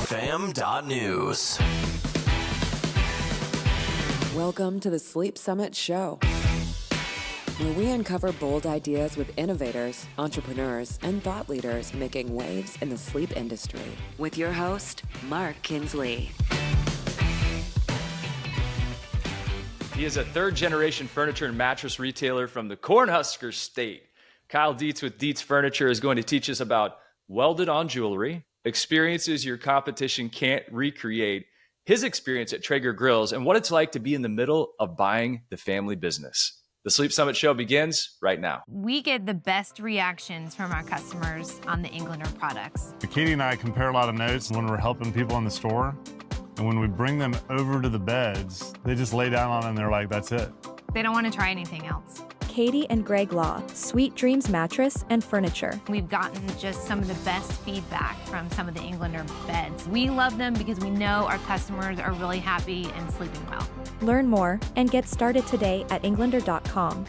SleepFam.news. Welcome to the Sleep Summit Show, where we uncover bold ideas with innovators, entrepreneurs, and thought leaders making waves in the sleep industry. With your host, Mark Kinsley. He is a third-generation furniture and mattress retailer from the Cornhusker State. Kyle Deets with Deets Furniture is going to teach us about welded-on jewelry, experiences your competition can't recreate, his experience at Traeger Grills, and what it's like to be in the middle of buying the family business. The Sleep Summit Show begins right now. We get the best reactions from our customers on the Englander products. Katie and I compare a lot of notes when we're helping people in the store. And when we bring them over to the beds, they just lay down on it and they're like, that's it. They don't want to try anything else. Katie and Greg Law, Sweet Dreams Mattress and Furniture. We've gotten just some of the best feedback from some of the Englander beds. We love them because we know our customers are really happy and sleeping well. Learn more and get started today at englander.com.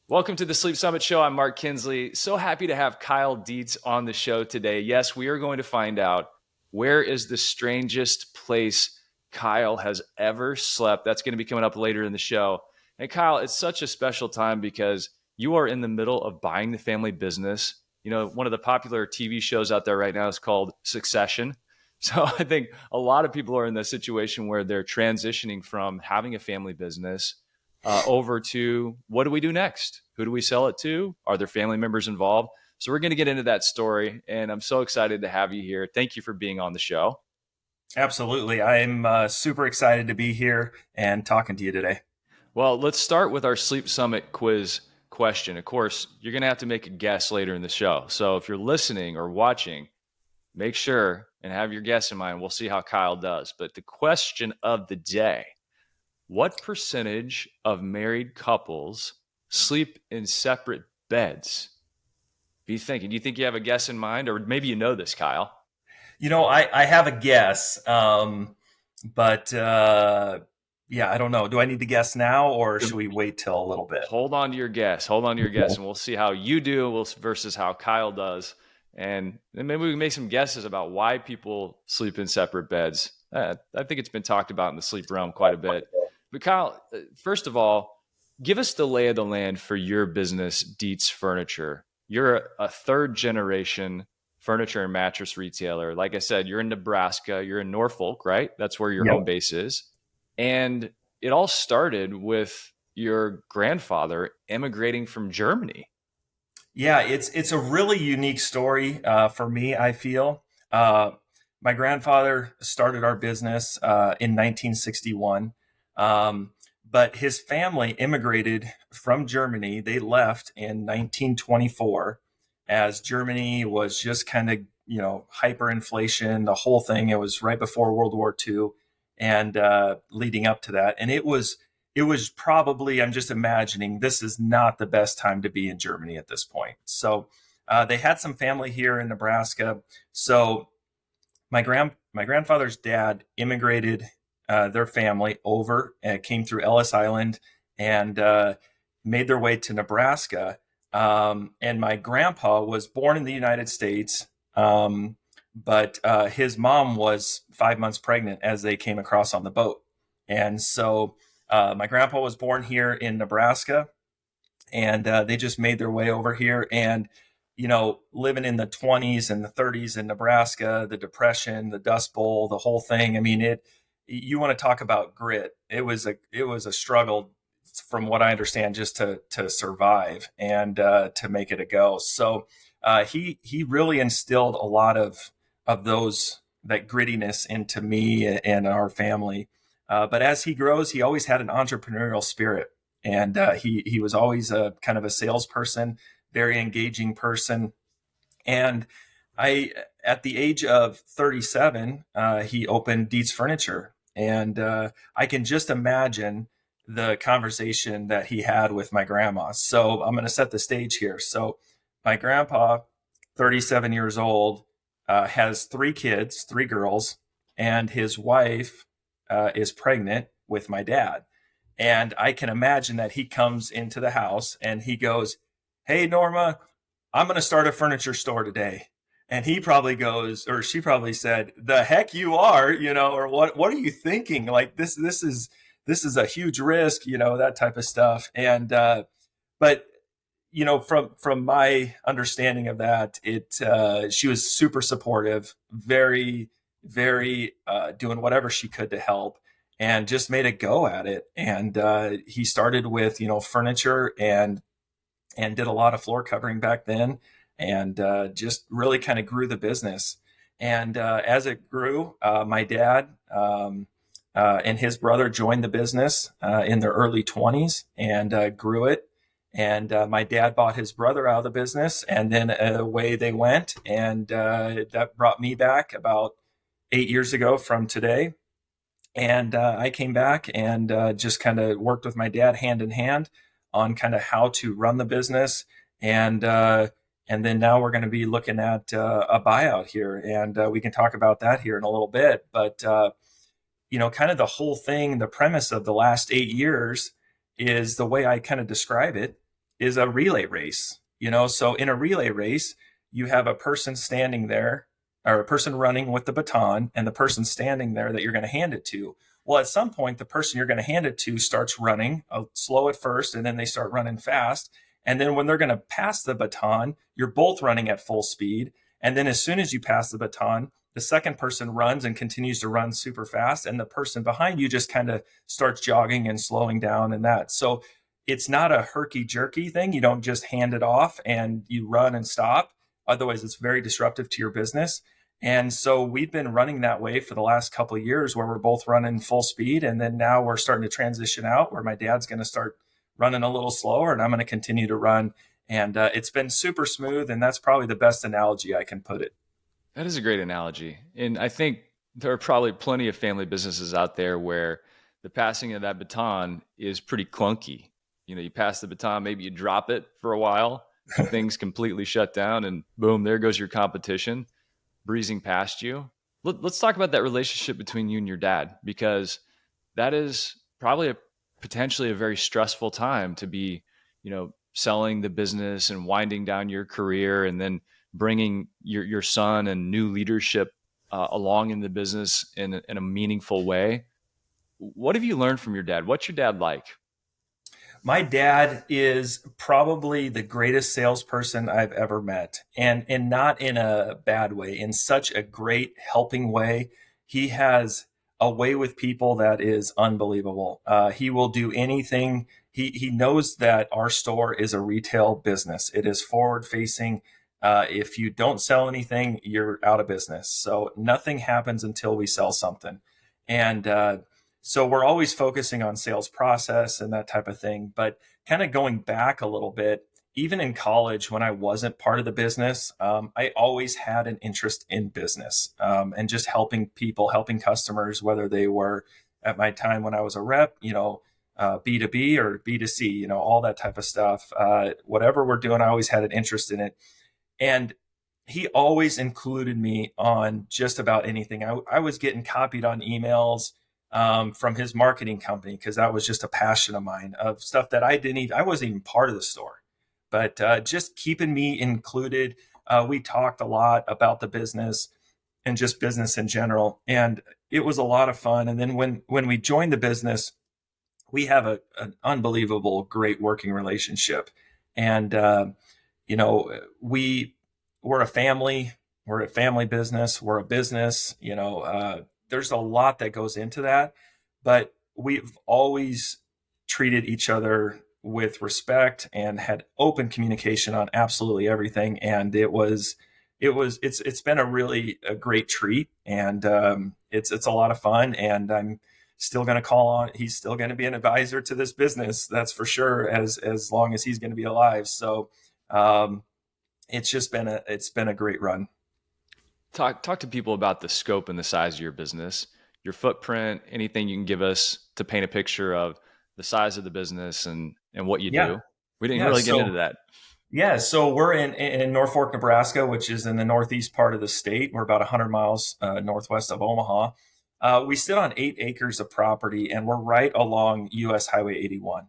Welcome to the Sleep Summit Show. I'm Mark Kinsley. So happy to have Kyle Deets on the show today. Yes, we are going to find out where is the strangest place Kyle has ever slept. That's going to be coming up later in the show. And Kyle, it's such a special time because you are in the middle of buying the family business. You know, one of the popular TV shows out there right now is called Succession. So I think a lot of people are in the situation where they're transitioning from having a family business over to what do we do next? Who do we sell it to? Are there family members involved? So we're going to get into that story, and I'm so excited to have you here. Thank you for being on the show. Absolutely. I'm super excited to be here and talking to you today. Well, let's start with our Sleep Summit quiz question. Of course, you're going to have to make a guess later in the show. So if you're listening or watching, make sure and have your guess in mind. We'll see how Kyle does. But the question of the day, what percentage of married couples sleep in separate beds? What are you thinking? Do you think you have a guess in mind? Or maybe you know this, Kyle. You know, I have a guess, but I don't know. Do I need to guess now or should we wait till a little bit? Hold on to your guess. And we'll see how you do versus how Kyle does. And maybe we can make some guesses about why people sleep in separate beds. I think it's been talked about in the sleep realm quite a bit. But Kyle, first of all, give us the lay of the land for your business, Deets Furniture. You're a third generation furniture and mattress retailer. Like I said, you're in Nebraska, you're in Norfolk, right? That's where your home base is. And it all started with your grandfather immigrating from Germany. Yeah, it's a really unique story for me, I feel. My grandfather started our business in 1961, but his family immigrated from Germany. They left in 1924 as Germany was just kind of, hyperinflation, the whole thing. It was right before World War II and leading up to that. And it was probably, I'm just imagining, this is not the best time to be in Germany at this point. So they had some family here in Nebraska. So my grandfather's dad immigrated their family over and came through Ellis Island and made their way to Nebraska. And my grandpa was born in the United States, but his mom was 5 months pregnant as they came across on the boat. And so my grandpa was born here in Nebraska, and they just made their way over here. And, living in the 20s and the 30s in Nebraska, the Depression, the Dust Bowl, the whole thing. I mean, you want to talk about grit. It was a struggle from what I understand, just to survive and to make it a go. So he really instilled a lot of that grittiness into me and our family. But as he grows, he always had an entrepreneurial spirit, and he was always a kind of a salesperson, very engaging person. And at the age of 37, he opened Deets Furniture, and I can just imagine the conversation that he had with my grandma. So I'm going to set the stage here. So my grandpa, 37 years old, has 3 kids, 3 girls, and his wife is pregnant with my dad. And I can imagine that he comes into the house and he goes, "Hey, Norma, I'm going to start a furniture store today." And he probably goes, or she probably said, "The heck you are," or what are you thinking? Like this is a huge risk, that type of stuff. And but from my understanding of that, she was super supportive, very, very doing whatever she could to help, and just made a go at it. And he started with furniture and did a lot of floor covering back then, and just really kind of grew the business. And as it grew, my dad and his brother joined the business in their early 20s and grew it. And my dad bought his brother out of the business, and then away they went. And that brought me back about 8 years ago from today. And I came back and just kind of worked with my dad hand in hand on kind of how to run the business. And then now we're going to be looking at a buyout here, and we can talk about that here in a little bit. But kind of the whole thing, the premise of the last 8 years is, the way I kind of describe it, is a relay race. So in a relay race, you have a person standing there, or a person running with the baton, and the person standing there that you're going to hand it to. Well, at some point, the person you're going to hand it to starts running slow at first, and then they start running fast. And then when they're going to pass the baton, you're both running at full speed. And then as soon as you pass the baton, the second person runs and continues to run super fast, and the person behind you just kind of starts jogging and slowing down and that. So it's not a herky-jerky thing. You don't just hand it off and you run and stop. Otherwise, it's very disruptive to your business. And so we've been running that way for the last couple of years, where we're both running full speed. And then now we're starting to transition out, where my dad's going to start running a little slower and I'm going to continue to run. And it's been super smooth. And that's probably the best analogy I can put it. That is a great analogy. And I think there are probably plenty of family businesses out there where the passing of that baton is pretty clunky. You pass the baton, maybe you drop it for a while, things completely shut down, and boom, there goes your competition breezing past you. Let's talk about that relationship between you and your dad, because that is probably potentially a very stressful time to be, selling the business and winding down your career, and then bringing your son and new leadership along in the business in a meaningful way. What have you learned from your dad? What's your dad like? My dad is probably the greatest salesperson I've ever met, and not in a bad way, in such a great helping way. He has a way with people that is unbelievable. He will do anything. He knows that our store is a retail business. It is forward facing. If you don't sell anything, you're out of business. So nothing happens until we sell something. And so we're always focusing on sales process and that type of thing. But kind of going back a little bit, even in college, when I wasn't part of the business, I always had an interest in business and just helping people, helping customers, whether they were, at my time when I was a rep, B2B or B2C, all that type of stuff. Whatever we're doing, I always had an interest in it. And he always included me on just about anything. I was getting copied on emails from his marketing company, because that was just a passion of mine, of stuff that I wasn't even part of the store, but just keeping me included. We talked a lot about the business and just business in general, and it was a lot of fun. And then when we joined the business, we have an unbelievable, great working relationship. And we're a family. We're a family business. We're a business. There's a lot that goes into that, but we've always treated each other with respect and had open communication on absolutely everything. And it's been a great treat, and it's a lot of fun. And I'm still going to call on. He's still going to be an advisor to this business, that's for sure, as long as he's going to be alive. So it's been a great run. Talk to people about the scope and the size of your business, your footprint, anything you can give us to paint a picture of the size of the business and what you do. We didn't really get into that. Yeah. So we're in Norfolk, Nebraska, which is in the northeast part of the state. We're about 100 miles northwest of Omaha. We sit on 8 acres of property, and we're right along US Highway 81.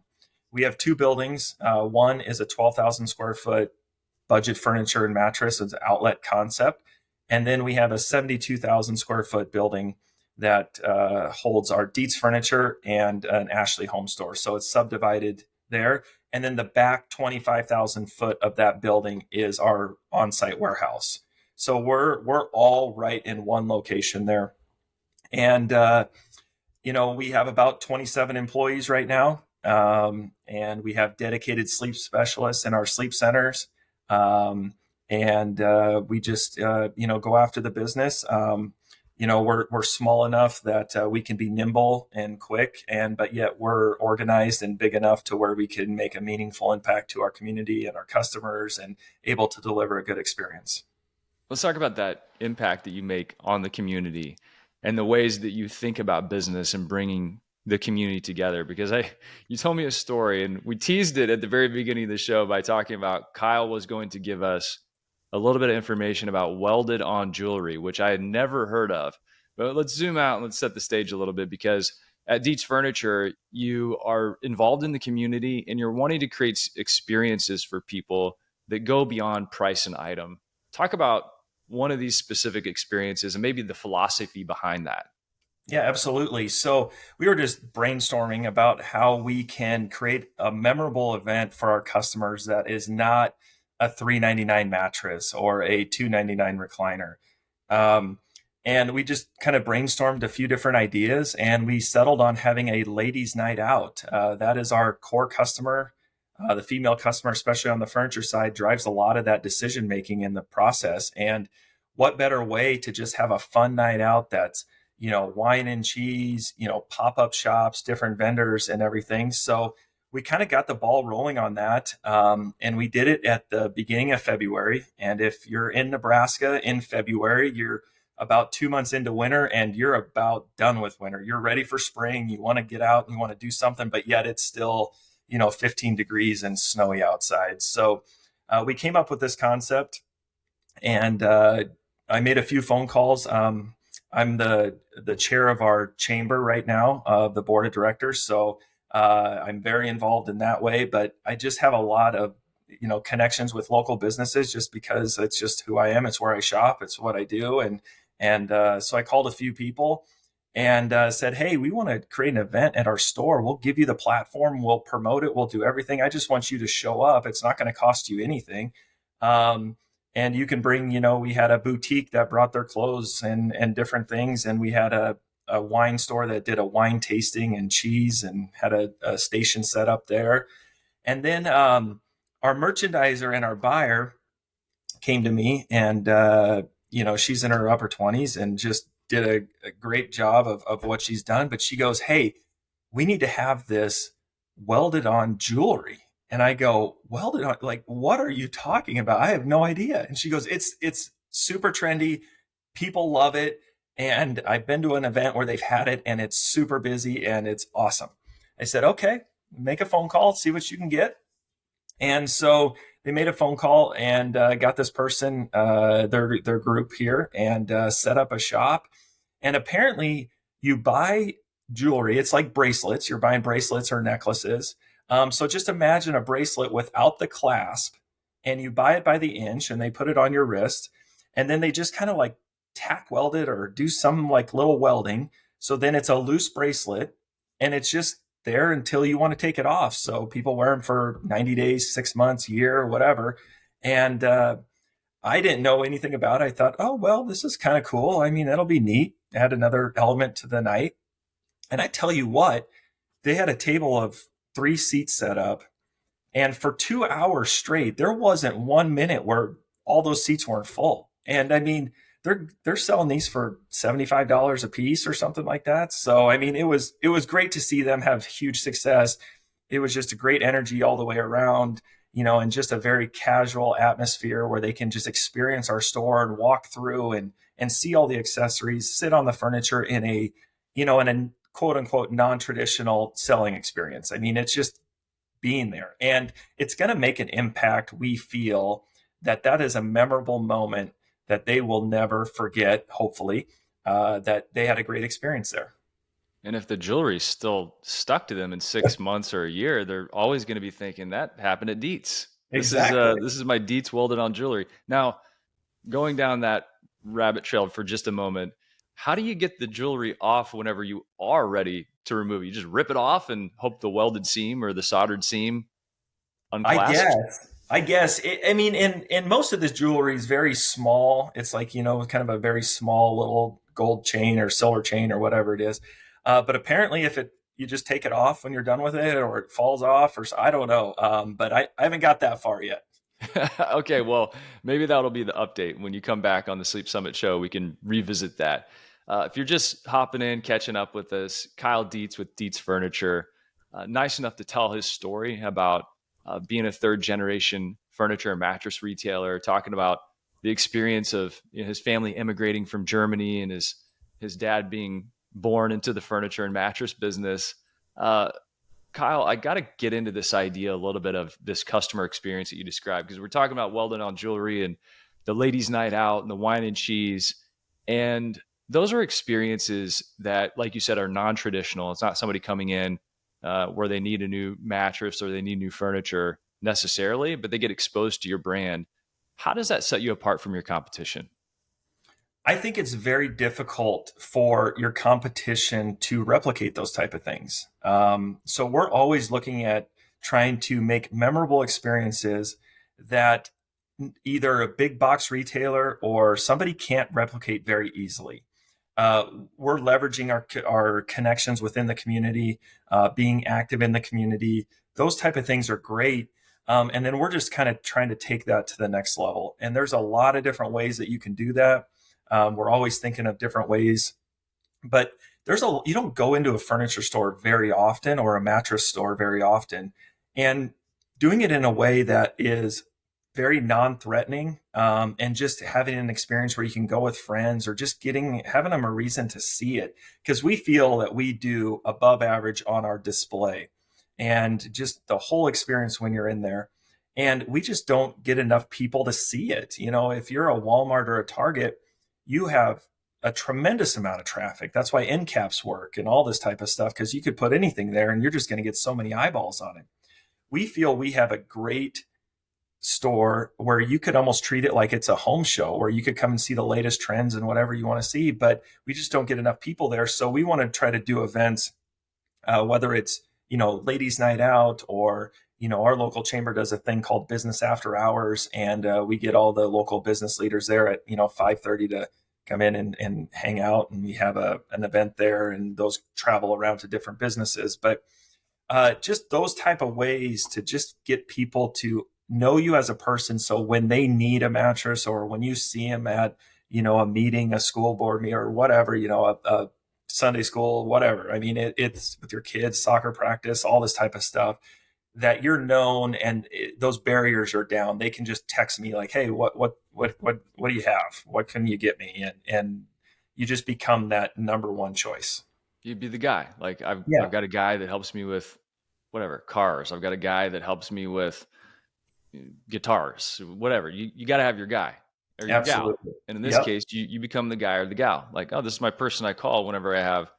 We have 2 buildings. One is a 12,000 square foot budget furniture and mattress. It's an outlet concept. And then we have a 72,000 square foot building that holds our Deets furniture and an Ashley home store. So it's subdivided there. And then the back 25,000 foot of that building is our on-site warehouse. So we're all right in one location there. And, we have about 27 employees right now. And we have dedicated sleep specialists in our sleep centers. We just, go after the business. We're small enough that we can be nimble and quick, but yet we're organized and big enough to where we can make a meaningful impact to our community and our customers and able to deliver a good experience. Let's talk about that impact that you make on the community and the ways that you think about business and bringing the community together. Because you told me a story, and we teased it at the very beginning of the show by talking about Kyle was going to give us a little bit of information about welded on jewelry, which I had never heard of. But let's zoom out and let's set the stage a little bit, because at Deets Furniture, you are involved in the community and you're wanting to create experiences for people that go beyond price and item. Talk about one of these specific experiences and maybe the philosophy behind that. Yeah, absolutely. So we were just brainstorming about how we can create a memorable event for our customers that is not a $399 mattress or a $299 recliner. And we just kind of brainstormed a few different ideas, and we settled on having a ladies' night out. That is our core customer. The female customer, especially on the furniture side, drives a lot of that decision making in the process. And what better way to just have a fun night out that's, wine and cheese, pop-up shops, different vendors and everything. So we kind of got the ball rolling on that. And we did it at the beginning of February. And if you're in Nebraska in February, you're about 2 months into winter and you're about done with winter. You're ready for spring. You want to get out and you want to do something, but yet it's still, 15 degrees and snowy outside. So we came up with this concept, and I made a few phone calls. I'm the chair of our chamber right now of the board of directors. So I'm very involved in that way, but I just have a lot of, connections with local businesses just because it's just who I am. It's where I shop. It's what I do. And so I called a few people and said, hey, we want to create an event at our store. We'll give you the platform. We'll promote it. We'll do everything. I just want you to show up. It's not going to cost you anything. And you can bring, we had a boutique that brought their clothes and different things. And we had a wine store that did a wine tasting and cheese and had a station set up there. And then our merchandiser and our buyer came to me, and, she's in her upper 20s and just did a great job of what she's done. But she goes, hey, we need to have this welded on jewelry. And I go, welded on, like, what are you talking about? I have no idea. And she goes, it's super trendy. People love it. And I've been to an event where they've had it and it's super busy and it's awesome. I said, okay, make a phone call, see what you can get. And so they made a phone call and got this person, their group here, and set up a shop. And apparently you buy jewelry. It's like bracelets. You're buying bracelets or necklaces. So just imagine a bracelet without the clasp, and you buy it by the inch and they put it on your wrist, and then they just kind of like tack weld it or do some like little welding. So then it's a loose bracelet and it's just there until you want to take it off. So people wear them for 90 days, 6 months, year, whatever. And I didn't know anything about it. I thought, oh, well, this is kind of cool. I mean, that'll be neat. Add another element to the night. And I tell you what, they had a table of 3 seats set up. And for 2 hours straight, there wasn't 1 minute where all those seats weren't full. And I mean, they're selling these for $75 a piece or something like that. So, I mean, it was great to see them have huge success. It was just a great energy all the way around, and just a very casual atmosphere where they can just experience our store and walk through and see all the accessories, sit on the furniture in a quote unquote non-traditional selling experience. I mean, it's just being there, and it's going to make an impact. We feel that is a memorable moment that they will never forget, hopefully, that they had a great experience there. And if the jewelry's still stuck to them in 6 months or a year, they're always going to be thinking that happened at Deets. Exactly. This is my Deets welded on jewelry. Now, going down that rabbit trailed for just a moment. How do you get the jewelry off whenever you are ready to remove it? You just rip it off and hope the welded seam or the soldered seam I unclasps? guess. I guess. I mean, and most of this jewelry is very small. It's like, kind of a very small little gold chain or silver chain or whatever it is. But apparently, if you just take it off when you're done with it, or it falls off, I don't know. But I haven't got that far yet. Okay, well, maybe that'll be the update. When you come back on the Sleep Summit show, we can revisit that. If you're just hopping in, catching up with us, Kyle Deets with Deets Furniture, nice enough to tell his story about being a third generation furniture and mattress retailer, talking about the experience of his family immigrating from Germany and his dad being born into the furniture and mattress business. Kyle, I got to get into this idea a little bit of this customer experience that you described, because we're talking about welded on jewelry and the ladies' night out and the wine and cheese. And those are experiences that, like you said, are non-traditional. It's not somebody coming in where they need a new mattress or they need new furniture necessarily, but they get exposed to your brand. How does that set you apart from your competition? I think it's very difficult for your competition to replicate those type of things. So we're always looking at trying to make memorable experiences that either a big box retailer or somebody can't replicate very easily. We're leveraging our connections within the community, being active in the community. Those type of things are great. And then we're just kind of trying to take that to the next level. And there's a lot of different ways that you can do that. We're always thinking of different ways, but you don't go into a furniture store very often or a mattress store very often, and doing it in a way that is very non-threatening, and just having an experience where you can go with friends or just having them a reason to see it, because we feel that we do above average on our display and just the whole experience when you're in there. And we just don't get enough people to see it. If you're a Walmart or a Target, you have a tremendous amount of traffic. That's why end caps work and all this type of stuff, because you could put anything there and you're just going to get so many eyeballs on it. We feel we have a great store where you could almost treat it like it's a home show where you could come and see the latest trends and whatever you want to see, but we just don't get enough people there. So we want to try to do events, whether it's, ladies' night out, or our local chamber does a thing called business after hours, and we get all the local business leaders there at 5:30 to come in and hang out, and we have an event there, and those travel around to different businesses. But just those type of ways to just get people to know you as a person, so when they need a mattress or when you see them at a meeting, a school board meeting, or whatever, a Sunday school, whatever. I mean, it's with your kids, soccer practice, all this type of stuff, that you're known, and those barriers are down. They can just text me like, "Hey, what do you have? What can you get me?" And you just become that number one choice. You'd be the guy. Like I've got a guy that helps me with whatever, cars. I've got a guy that helps me with guitars, whatever. You got to have your guy or your gal. And in this case, you become the guy or the gal. Like, oh, this is my person I call whenever I have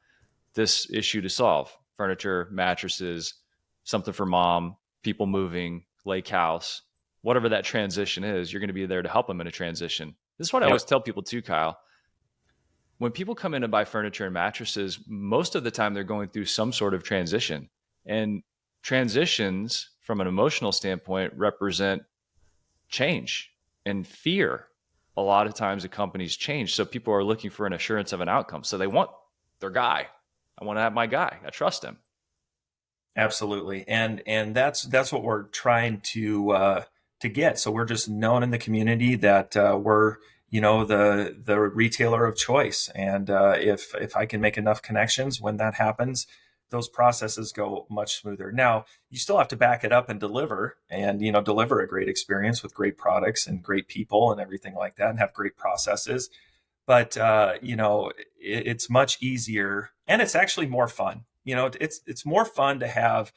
this issue to solve. Furniture, mattresses, something for mom, people moving, lake house, whatever that transition is, you're going to be there to help them in a transition. This is what I always tell people too, Kyle. When people come in to buy furniture and mattresses, most of the time they're going through some sort of transition. And transitions from an emotional standpoint represent change and fear. A lot of times the companies change. So people are looking for an assurance of an outcome. So they want their guy. I want to have my guy. I trust him. Absolutely. And that's what we're trying to get. So we're just known in the community that we're, the retailer of choice. And if I can make enough connections when that happens, those processes go much smoother. Now, you still have to back it up and deliver a great experience with great products and great people and everything like that, and have great processes. But, it's much easier, and it's actually more fun. It's more fun to have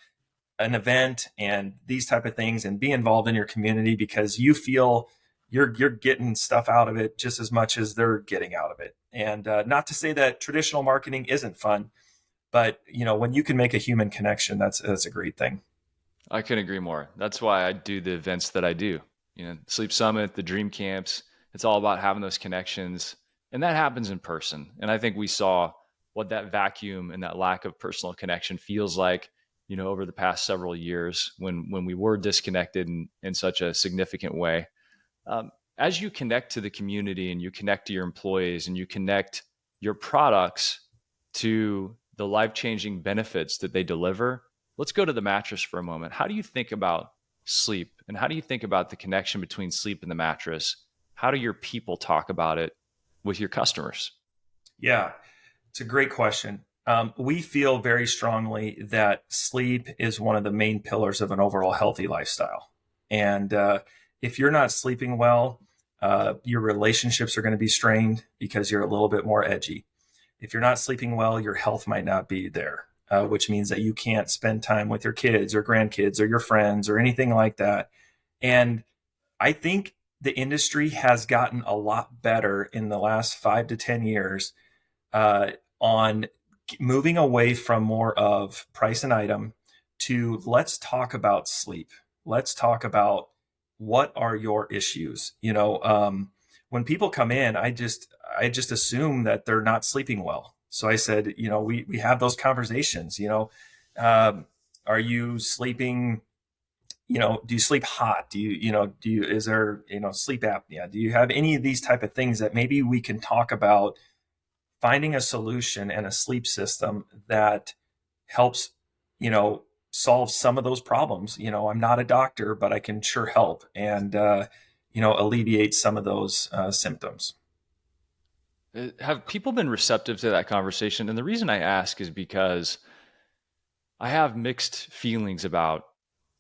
an event and these type of things and be involved in your community, because you feel you're getting stuff out of it just as much as they're getting out of it. And not to say that traditional marketing isn't fun, but when you can make a human connection, that's a great thing. I couldn't agree more. That's why I do the events that I do. Sleep Summit, the dream camps, It's all about having those connections. And that happens in person. And I think we saw what that vacuum and that lack of personal connection feels like, over the past several years when we were disconnected in such a significant way. As you connect to the community and you connect to your employees and you connect your products to the life-changing benefits that they deliver, let's go to the mattress for a moment. How do you think about sleep, and how do you think about the connection between sleep and the mattress? How do your people talk about it with your customers? Yeah, it's a great question. We feel very strongly that sleep is one of the main pillars of an overall healthy lifestyle. And if you're not sleeping well, your relationships are going to be strained because you're a little bit more edgy. If you're not sleeping well, your health might not be there, which means that you can't spend time with your kids or grandkids or your friends or anything like that. And I think the industry has gotten a lot better in the last 5 to 10 years on moving away from more of price and item to let's talk about sleep. Let's talk about what are your issues. When people come in, I just assume that they're not sleeping well. So I said, we have those conversations. Are you sleeping? Do you sleep hot? Is there sleep apnea? Do you have any of these type of things that maybe we can talk about finding a solution and a sleep system that helps, solve some of those problems. I'm not a doctor, but I can sure help and, alleviate some of those symptoms. Have people been receptive to that conversation? And the reason I ask is because I have mixed feelings about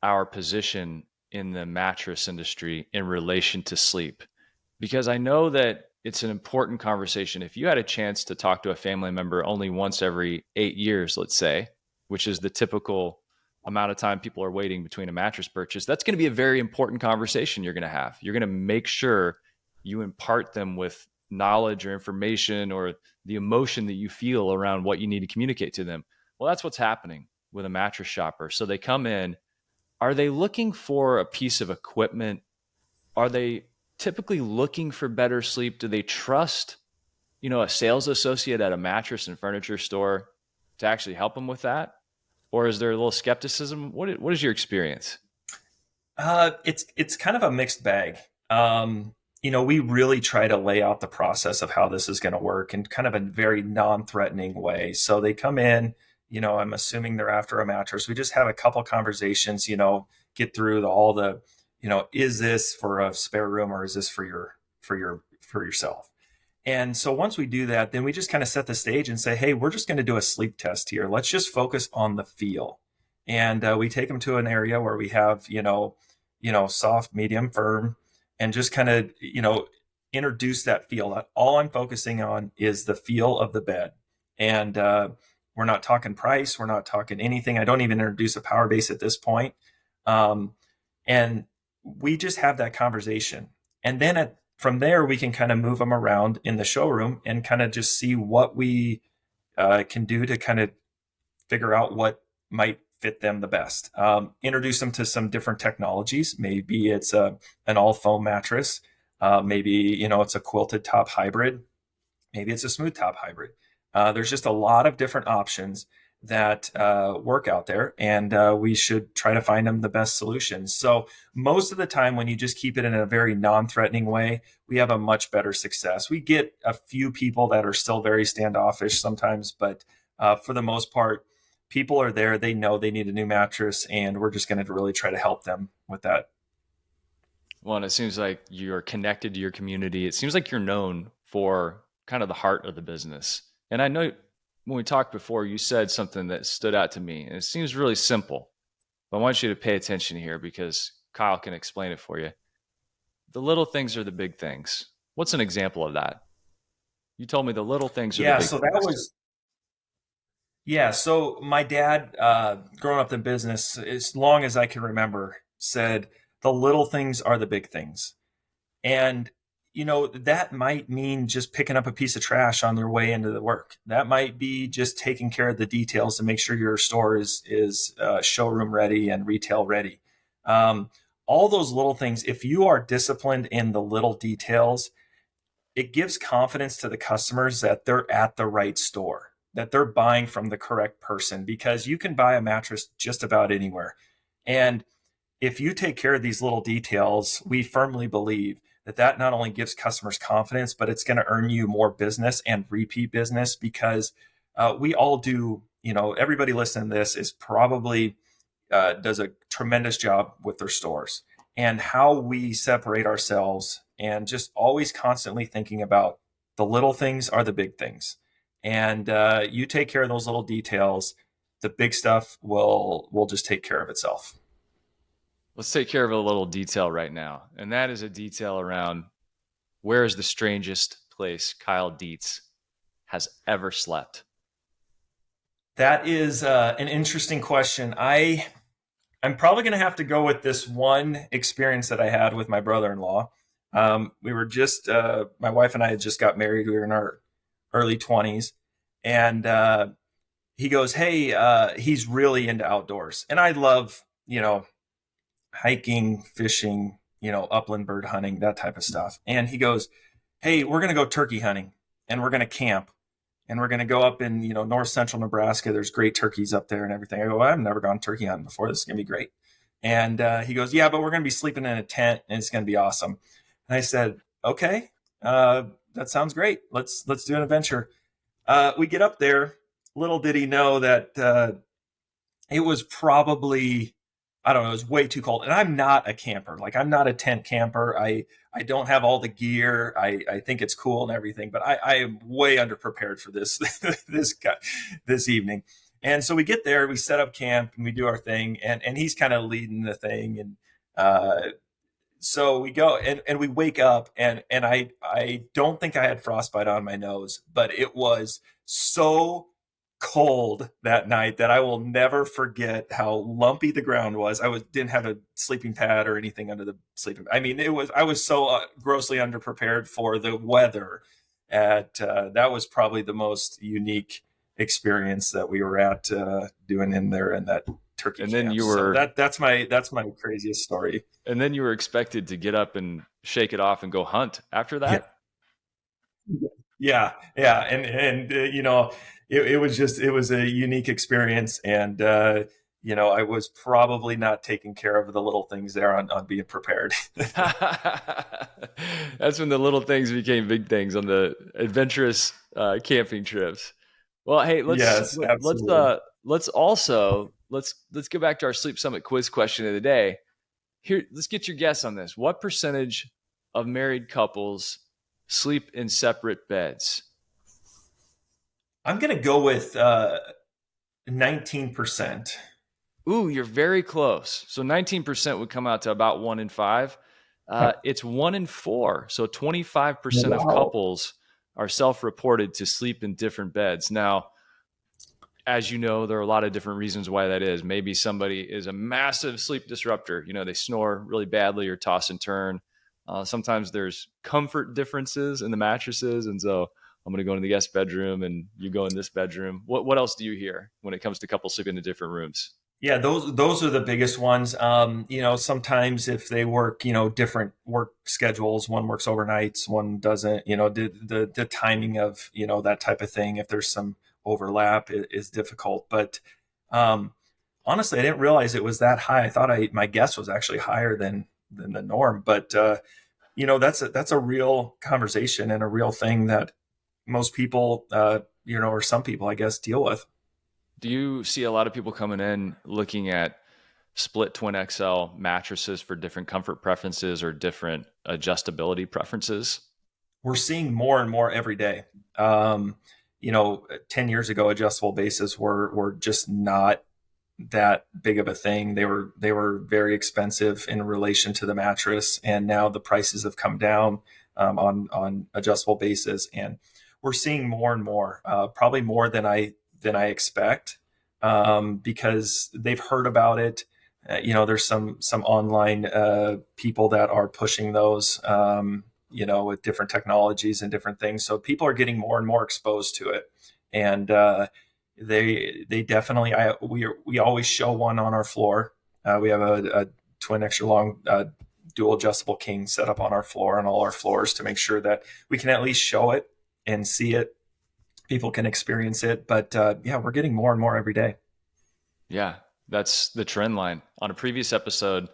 our position in the mattress industry in relation to sleep, because I know that it's an important conversation. If you had a chance to talk to a family member only once every 8 years, let's say, which is the typical amount of time people are waiting between a mattress purchase, that's going to be a very important conversation you're going to have. You're going to make sure you impart them with knowledge or information or the emotion that you feel around what you need to communicate to them. Well, that's what's happening with a mattress shopper. So they come in. Are they looking for a piece of equipment? Are they typically looking for better sleep? Do they trust, a sales associate at a mattress and furniture store to actually help them with that? Or is there a little skepticism? What is your experience? It's kind of a mixed bag. We really try to lay out the process of how this is going to work in kind of a very non-threatening way. So they come in, I'm assuming they're after a mattress. We just have a couple conversations, get through all the, is this for a spare room or is this for yourself? And so once we do that, then we just kind of set the stage and say, hey, we're just going to do a sleep test here. Let's just focus on the feel. And we take them to an area where we have, soft, medium, firm, and just kind of, introduce that feel. All I'm focusing on is the feel of the bed. And we're not talking price. We're not talking anything. I don't even introduce a power base at this point. And we just have that conversation. And then from there, we can kind of move them around in the showroom and kind of just see what we can do to kind of figure out what might fit them the best. Introduce them to some different technologies. Maybe it's an all foam mattress. Maybe, it's a quilted top hybrid. Maybe it's a smooth top hybrid. There's just a lot of different options that work out there, and we should try to find them the best solutions. So most of the time, when you just keep it in a very non-threatening way, we have a much better success. We get a few people that are still very standoffish sometimes, but for the most part, people are there. They know they need a new mattress, and we're just going to really try to help them with that. Well, and it seems like you're connected to your community. It seems like you're known for kind of the heart of the business. And I know when we talked before, you said something that stood out to me, and it seems really simple, but I want you to pay attention here because Kyle can explain it for you. The little things are the big things. What's an example of that? You told me the little things are the big things. So my dad, growing up in business, as long as I can remember, said the little things are the big things. And that might mean just picking up a piece of trash on their way into the work. That might be just taking care of the details to make sure your store is showroom ready and retail ready. All those little things, if you are disciplined in the little details, it gives confidence to the customers that they're at the right store, that they're buying from the correct person, because you can buy a mattress just about anywhere. And if you take care of these little details, we firmly believe that not only gives customers confidence, but it's going to earn you more business and repeat business, because we all do, everybody listening to this is probably does a tremendous job with their stores, and how we separate ourselves, and just always constantly thinking about the little things are the big things. And you take care of those little details, the big stuff will just take care of itself. Let's take care of a little detail right now. And that is a detail around, where is the strangest place Kyle Deets has ever slept? That is an interesting question. I'm probably going to have to go with this one experience that I had with my brother-in-law. We were just, my wife and I had just got married. We were in our early 20s. And he goes, hey, he's really into outdoors. And I love, hiking, fishing, upland bird hunting, that type of stuff. And he goes, hey, we're going to go turkey hunting, and we're going to camp, and we're going to go up in, north central Nebraska. There's great turkeys up there and everything. I go, well, I've never gone turkey hunting before. This is going to be great. And he goes, yeah, but we're going to be sleeping in a tent, and it's going to be awesome. And I said, okay, that sounds great. Let's do an adventure. We get up there. Little did he know that it was probably, I don't know, it was way too cold. And I'm not a camper. Like, I'm not a tent camper. I don't have all the gear. I think it's cool and everything, but I am way underprepared for this this evening. And so we get there, we set up camp, and we do our thing, and he's kind of leading the thing. And so we go, and we wake up, and I don't think I had frostbite on my nose, but it was so cold that night that I will never forget how lumpy the ground was. Didn't have a sleeping pad or anything under the sleeping. I mean, I was so grossly underprepared for the weather. That was probably the most unique experience that we were at doing in there in that turkey. And then camp. you were So that's my craziest story. And then you were expected to get up and shake it off and go hunt after that. Yeah. And it was a unique experience. And, I was probably not taking care of the little things there on being prepared. That's when the little things became big things on the adventurous camping trips. Well, hey, let's go back to our Sleep Summit quiz question of the day. Here, let's get your guess on this. What percentage of married couples sleep in separate beds? I'm going to go with 19%. Ooh, you're very close. So 19% would come out to about 1 in 5. It's 1 in 4. So 25% of couples are self-reported to sleep in different beds. Now, as you know, there are a lot of different reasons why that is. Maybe somebody is a massive sleep disruptor. They snore really badly or toss and turn. Sometimes there's comfort differences in the mattresses. And so I'm going to go into the guest bedroom and you go in this bedroom. What else do you hear when it comes to couples sleeping in different rooms? Yeah, those are the biggest ones. Sometimes if they work, different work schedules, one works overnights, one doesn't, the timing of, that type of thing. If there's some overlap, it is difficult. But honestly, I didn't realize it was that high. I thought my guess was actually higher than the norm. But that's a real conversation and a real thing that most people, or some people, I guess, deal with. Do you see a lot of people coming in looking at split twin XL mattresses for different comfort preferences or different adjustability preferences? We're seeing more and more every day. 10 years ago, adjustable bases were just not that big of a thing. They were very expensive in relation to the mattress, and now the prices have come down on adjustable bases, and we're seeing more and more, probably more than I expect, because they've heard about it. There's some online people that are pushing those, with different technologies and different things. So people are getting more and more exposed to it, and they definitely. We always show one on our floor. We have a twin extra long dual adjustable king set up on our floor, on all our floors, to make sure that we can at least show it and see it. People can experience it. But yeah, we're getting more and more every day. Yeah, that's the trend line. On a previous episode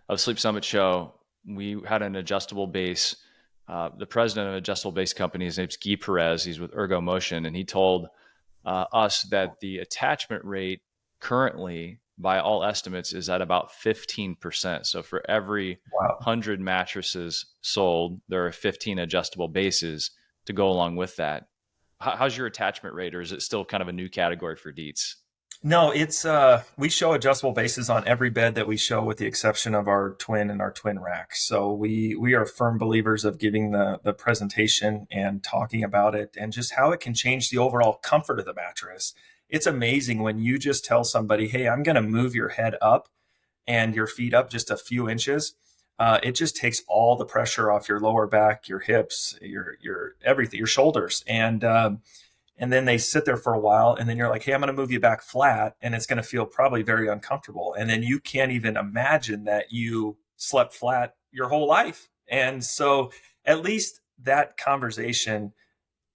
of Sleep Summit Show, we had an adjustable base. The president of an adjustable base company, his name's Guy Perez. He's with Ergo Motion, and he told us that the attachment rate currently, by all estimates, is at about 15%. So for every Wow. 100 mattresses sold, there are 15 adjustable bases to go along with that. How's your attachment rate, or is it still kind of a new category for Deets? No, it's we show adjustable bases on every bed that we show, with the exception of our twin and our twin racks. So we are firm believers of giving the presentation and talking about it and just how it can change the overall comfort of the mattress. It's amazing when you just tell somebody, hey, I'm going to move your head up and your feet up just a few inches. It just takes all the pressure off your lower back, your hips, your everything, your shoulders. And then they sit there for a while, and then you're like, hey, I'm going to move you back flat, and it's going to feel probably very uncomfortable. And then you can't even imagine that you slept flat your whole life. And so at least that conversation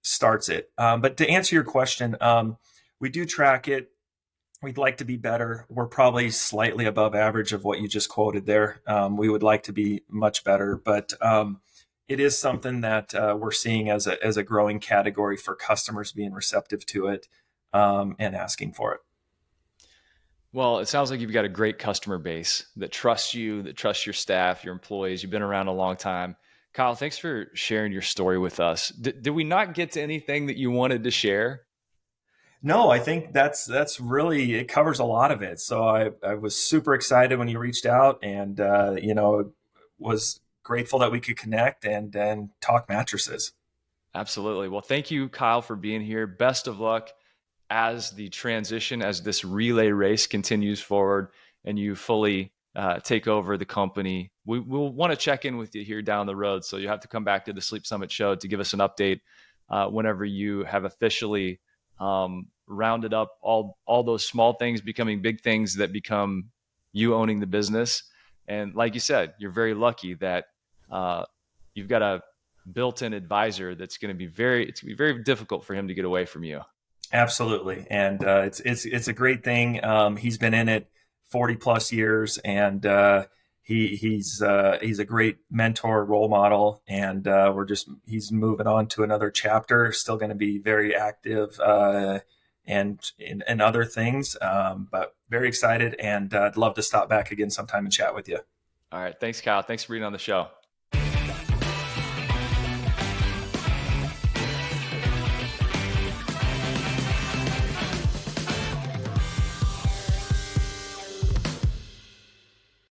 starts it. But to answer your question, we do track it. We'd like to be better. We're probably slightly above average of what you just quoted there. We would like to be much better, but it is something that we're seeing as a growing category for customers being receptive to it and asking for it. Well, it sounds like you've got a great customer base that trusts you, that trusts your staff, your employees. You've been around a long time. Kyle, thanks for sharing your story with us. Did we not get to anything that you wanted to share? No, I think that's really, it covers a lot of it. So I was super excited when you reached out, and was grateful that we could connect and talk mattresses. Absolutely. Well, thank you, Kyle, for being here. Best of luck as the transition, as this relay race continues forward and you fully take over the company. We'll want to check in with you here down the road. So you have to come back to the Sleep Summit Show to give us an update whenever you have officially rounded up all those small things becoming big things that become you owning the business. And like you said, you're very lucky that you've got a built-in advisor that's going to be very difficult for him to get away from you. Absolutely. And it's a great thing. He's been in it 40 plus years, and he's a great mentor, role model, and he's moving on to another chapter, still going to be very active and in other things, but very excited, and I'd love to stop back again sometime and chat with you. All right. Thanks, Kyle. Thanks for being on the show.